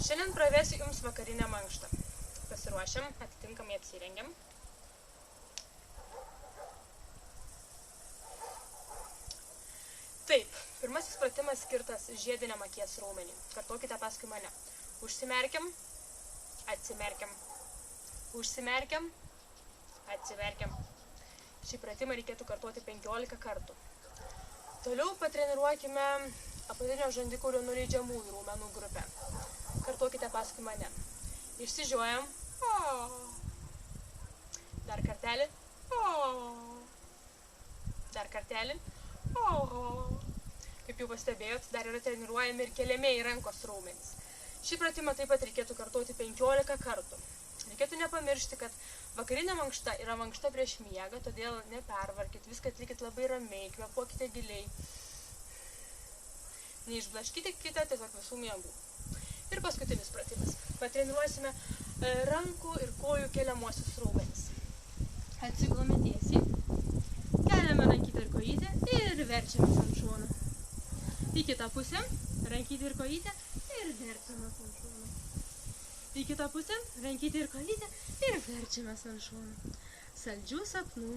Šiandien pravesiu jums vakarinę mankštą. Pasiruošiam, atitinkamai apsirengiam. Taip, pirmasis pratimas skirtas žiediniam akies raumeniui. Kartokite paskui mane. Užsimerkiam, atsimerkiam. Užsimerkiam, atsimerkiam. Šį pratimą reikėtų kartoti 15 kartų. Toliau patreniruokime apatinio žandikaulio nuleidžiamųjų raumenų grupę. Kartokite paskui mane. Išsižiojam. Dar kartelį. Dar kartelį. Kaip jau pastebėjot, dar yra treniruojami ir keliamieji rankos raumenys. Šį pratimą taip pat reikėtų kartoti 15 kartų. Reikėtų nepamiršti, kad vakarinė mankšta yra mankšta prieš miegą, todėl nepervarkit, viską atlikit labai ramiai, kvėpuokite giliai. Neišblaškykite tiesiog visų miegų. Ir paskutinis pratimas. Patreniruosime rankų ir kojų keliamuosius raumenis. Atsigulame tiesiai, keliame rankytę ir kojytę ir verčiamės ant šono. Į kitą pusę, rankytę ir kojytę ir verčiamės ant šono. Į kitą pusę, rankytę ir kojytę ir verčiamės ant šono. Saldžių sapnų.